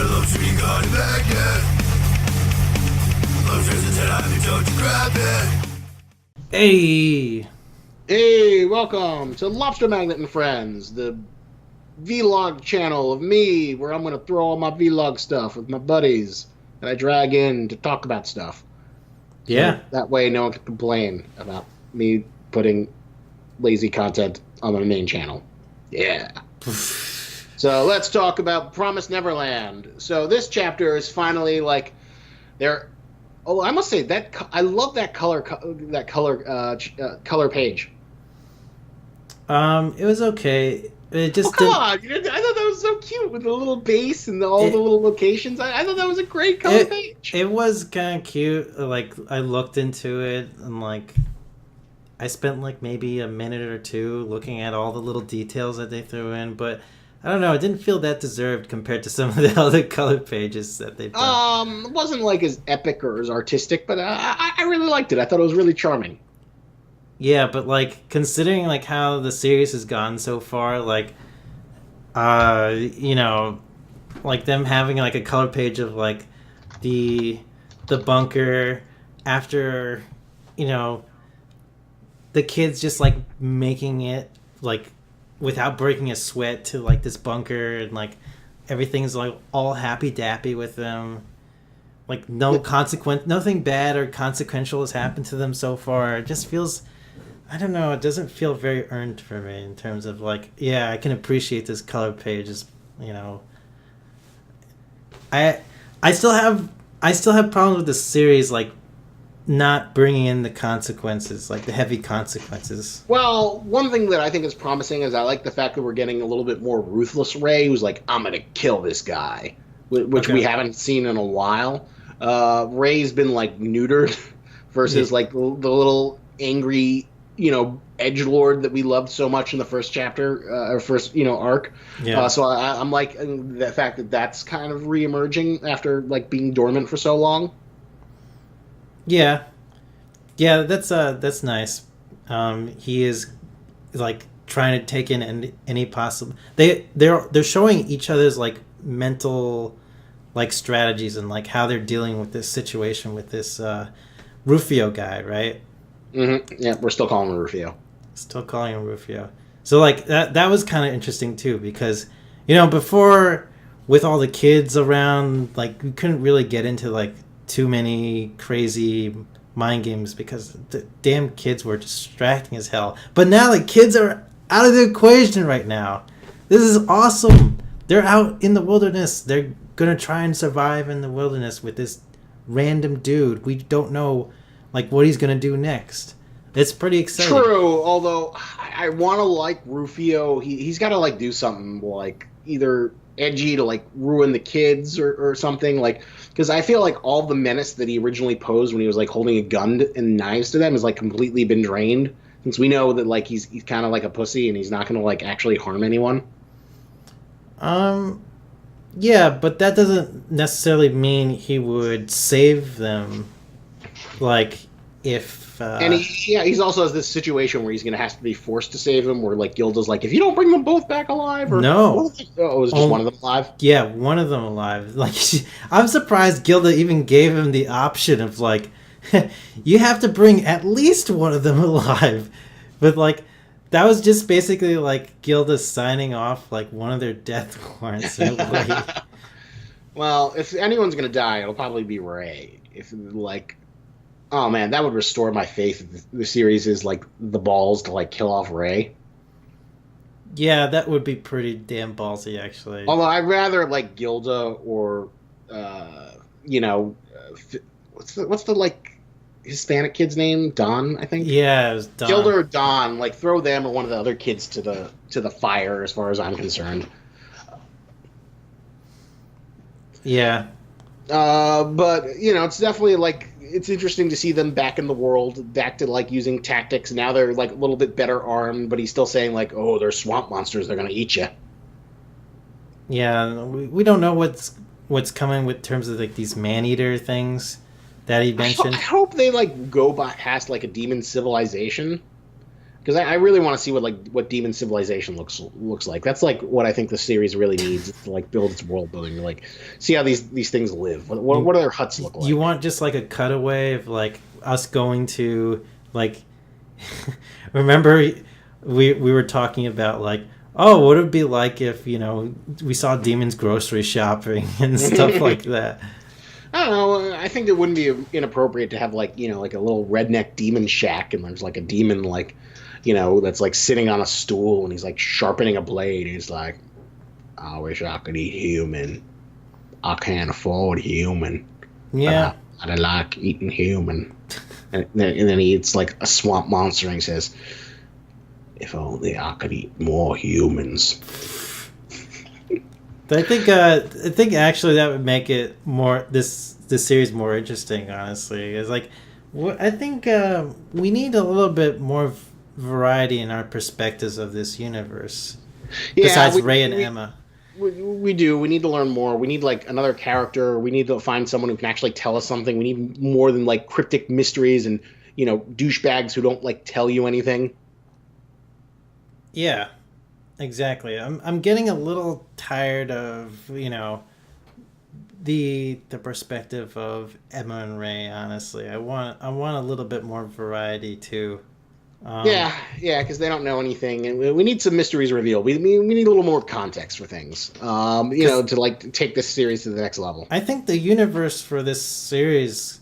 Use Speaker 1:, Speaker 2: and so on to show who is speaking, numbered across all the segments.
Speaker 1: Lobster Magnet. Lobster's a 10, I told you grab it.
Speaker 2: Hey!
Speaker 3: Hey, welcome to Lobster Magnet and Friends, the vlog channel of me, where I'm going to throw all my vlog stuff with my buddies that I drag in to talk about stuff.
Speaker 2: Yeah.
Speaker 3: So that way no one can complain about me putting lazy content on my main channel. Yeah. So let's talk about Promised Neverland. So this chapter is finally like there. Oh, I must say that I love that color page.
Speaker 2: It was okay. It just
Speaker 3: Come on! I thought that was so cute with the little base and all the little locations. I thought that was a great color page.
Speaker 2: It was kind of cute. Like, I looked into it and, like, I spent, like, maybe a minute or two looking at all the little details that they threw in, but I don't know. It didn't feel that deserved compared to some of the other color pages that they've done.
Speaker 3: It wasn't, like, as epic or as artistic, but I really liked it. I thought it was really charming.
Speaker 2: Yeah, but, like, considering, like, how the series has gone so far, like, you know, like, them having, like, a color page of, like, the bunker after, you know, the kids just, like, making it, like, without breaking a sweat to, like, this bunker, and, like, everything's, like, all happy-dappy with them. Like, nothing bad or consequential has happened to them so far. It just feels... I don't know, it doesn't feel very earned for me in terms of, like, yeah, I can appreciate this color page, as, you know. I still have problems with this series, like, not bringing in the consequences, like the heavy consequences.
Speaker 3: Well, one thing that I think is promising is I like the fact that we're getting a little bit more ruthless Ray, who's like, I'm going to kill this guy, which we haven't seen in a while. Ray's been, like, neutered versus, like, the little angry... you know, edgelord that we loved so much in the first chapter, or first, you know, arc.
Speaker 2: Yeah.
Speaker 3: So I'm like the fact that that's kind of reemerging after like being dormant for so long.
Speaker 2: Yeah, that's nice. He is like trying to take in any possible. They're showing each other's like mental like strategies and like how they're dealing with this situation with this Rufio guy, right?
Speaker 3: Mm-hmm. Yeah, we're still calling him Rufio.
Speaker 2: Still calling him Rufio. So, like, that was kind of interesting, too, because, you know, before, with all the kids around, like, we couldn't really get into, like, too many crazy mind games because the damn kids were distracting as hell. But now, like, kids are out of the equation right now. This is awesome. They're out in the wilderness. They're going to try and survive in the wilderness with this random dude. We don't know... like, what he's going to do next. It's pretty exciting.
Speaker 3: True, although I want to like Rufio. He's got to, like, do something, like, either edgy to, like, ruin the kids or something. Like, because I feel like all the menace that he originally posed when he was, like, holding a gun and knives to them has, like, completely been drained. Since we know that, like, he's kind of like a pussy and he's not going to, like, actually harm anyone.
Speaker 2: Yeah, but that doesn't necessarily mean he would save them. Like, if...
Speaker 3: and he's also has this situation where he's going to have to be forced to save him, where, like, Gilda's like, if you don't bring them both back alive... or
Speaker 2: no.
Speaker 3: Oh, it was just one of them alive?
Speaker 2: Yeah, one of them alive. Like, I'm surprised Gilda even gave him the option of, like, you have to bring at least one of them alive. But, like, that was just basically, like, Gilda signing off, like, one of their death warrants.
Speaker 3: Well, if anyone's going to die, it'll probably be Ray. If, like... oh man, that would restore my faith if the series is like the balls to like kill off Ray.
Speaker 2: Yeah, that would be pretty damn ballsy, actually.
Speaker 3: Although I'd rather like Gilda or, you know, what's the like Hispanic kid's name? Don, I think.
Speaker 2: Yeah, it was Don.
Speaker 3: Gilda or Don, like throw them or one of the other kids to the fire, as far as I'm concerned.
Speaker 2: Yeah.
Speaker 3: But you know, it's definitely like. It's interesting to see them back in the world, back to, like, using tactics. Now they're, like, a little bit better armed, but he's still saying, like, oh, they're swamp monsters. They're going to eat you.
Speaker 2: Yeah, we don't know what's coming with terms of, like, these man-eater things that he mentioned.
Speaker 3: I hope they, like, go past, like, a demon civilization. because I really want to see what Demon Civilization looks like. That's like what I think the series really needs is to like build its world building, to like see how these things live. What do their huts look like?
Speaker 2: You want just like a cutaway of like us going to like. Remember, we were talking about like, oh, what would it be like if we saw demons grocery shopping and stuff like that.
Speaker 3: I don't know. I think it wouldn't be inappropriate to have like like a little redneck demon shack, and there's like a demon like that's like sitting on a stool and he's like sharpening a blade. And he's like, I wish I could eat human. I can't afford human.
Speaker 2: Yeah,
Speaker 3: I like eating human. And then he eats like a swamp monster and he says, if only I could eat more humans.
Speaker 2: I think actually that would make it more this series more interesting. Honestly, it's like I think we need a little bit more variety in our perspectives of this universe. Yeah, besides Ray and Emma.
Speaker 3: We do. We need to learn more. We need like another character. We need to find someone who can actually tell us something. We need more than like cryptic mysteries and douchebags who don't like tell you anything.
Speaker 2: Yeah, exactly. I'm getting a little tired of the perspective of Emma and Ray. Honestly, I want a little bit more variety too.
Speaker 3: Yeah, because they don't know anything, and we need some mysteries revealed. We need a little more context for things, to like take this series to the next level.
Speaker 2: I think the universe for this series,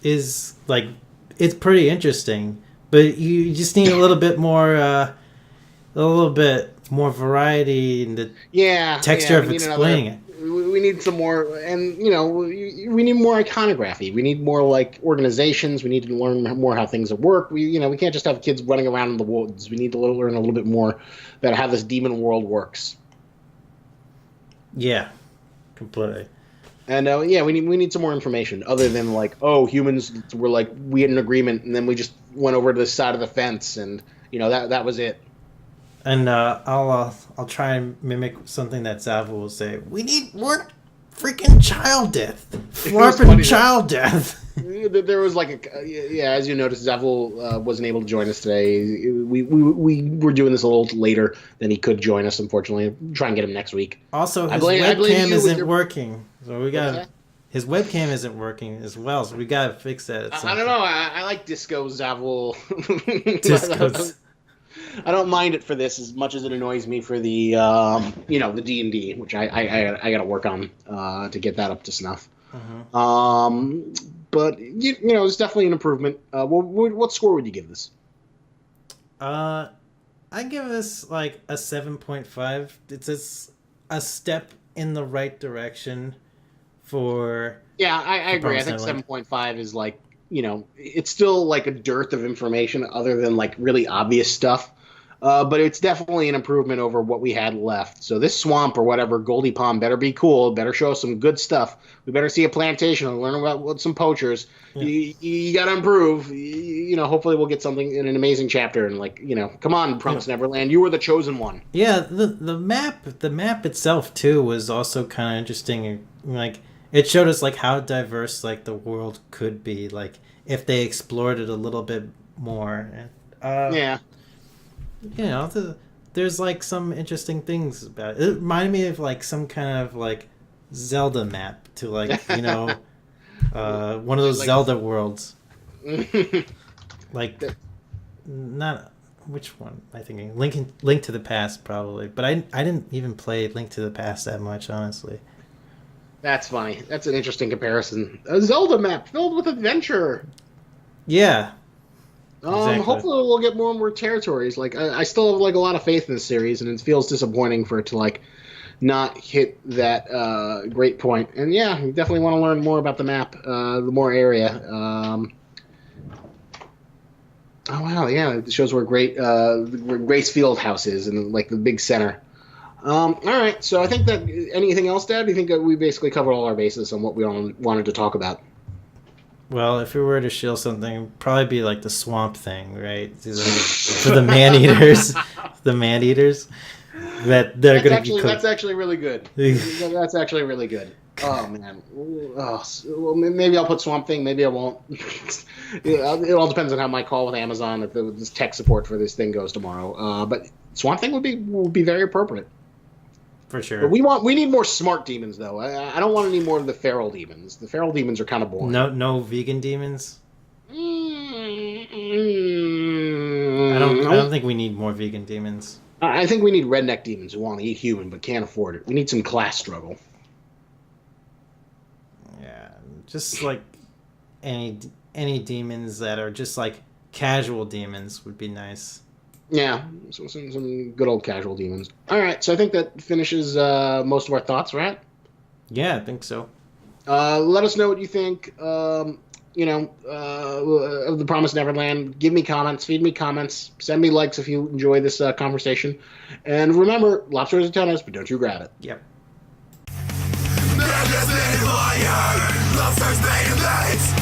Speaker 2: is like it's pretty interesting, but you just need a little bit more variety in the texture of explaining it.
Speaker 3: We need some more, and we need more iconography. We need more like organizations. We need to learn more how things work. We can't just have kids running around in the woods. We need to learn a little bit more about how this demon world works.
Speaker 2: Yeah, completely.
Speaker 3: And we need some more information other than like, oh, humans were like we had an agreement and then we just went over to the side of the fence and that was it.
Speaker 2: And I'll try and mimic something that Zavu will say. We need more freaking child death. Flarping child death.
Speaker 3: There was like as you noticed, Zavu wasn't able to join us today. We were doing this a little later than he could join us. Unfortunately, try and get him next week.
Speaker 2: Also, his webcam isn't working, so we got his webcam isn't working as well. So we gotta fix that.
Speaker 3: I don't know. I like Disco Zavu.
Speaker 2: Disco's.
Speaker 3: I don't mind it for this as much as it annoys me for the the D&D, which I got to work on to get that up to snuff. But it's definitely an improvement. What score would you give this?
Speaker 2: I give this like a 7.5. It's a step in the right direction for.
Speaker 3: Yeah, I agree. I think 7.5 is like. It's still like a dearth of information other than like really obvious stuff. But it's definitely an improvement over what we had left. So this swamp or whatever, Goldie Pond, better be cool. Better show us some good stuff. We better see a plantation and learn about some poachers. Yeah. You got to improve. Hopefully we'll get something in an amazing chapter. And like, come on, Promised Neverland. You were the chosen one.
Speaker 2: Yeah, the map itself too was also kind of interesting. Like, it showed us like how diverse like the world could be, like if they explored it a little bit more. There's like some interesting things about it. It reminded me of like some kind of like Zelda map to like one of those like, Zelda worlds. Like not which one am I thinking? Link to the Past probably, but I didn't even play Link to the Past that much, honestly.
Speaker 3: That's funny. That's an interesting comparison. A Zelda map filled with adventure.
Speaker 2: Yeah.
Speaker 3: Exactly. Hopefully we'll get more and more territories. Like I still have like a lot of faith in this series, and it feels disappointing for it to like not hit that great point. And yeah, we definitely want to learn more about the map, the more area. Oh wow, yeah, it shows where where Grace Field House is, and like the big center. All right, so I think that anything else, Dad? Do you think that we basically covered all our bases on what we wanted to talk about?
Speaker 2: Well, if we were to shield something, it'd probably be like the swamp thing, right? For the man-eaters. The man-eaters. They're going to be cooked.
Speaker 3: That's actually really good. That's actually really good. Oh man. Well, maybe I'll put Swamp Thing. Maybe I won't. It all depends on how my call with Amazon, if this tech support for this thing goes tomorrow. But Swamp Thing would be very appropriate.
Speaker 2: For sure.
Speaker 3: But we need more smart demons though. I don't want any more of the feral demons. The feral demons are kind of boring.
Speaker 2: No vegan demons.
Speaker 3: Mm,
Speaker 2: I don't think we need more vegan demons.
Speaker 3: I think we need redneck demons who want to eat human but can't afford it. We need some class struggle.
Speaker 2: Yeah, just like any demons that are just like casual demons would be nice.
Speaker 3: Yeah, so some good old casual demons. All right, so I think that finishes most of our thoughts, right?
Speaker 2: Yeah, I think so.
Speaker 3: Let us know what you think. Of the Promised Neverland. Give me comments, feed me comments, send me likes if you enjoy this conversation. And remember, lobster is a tennis, but don't you grab it.
Speaker 2: Yep.
Speaker 1: Lobsters made of lights.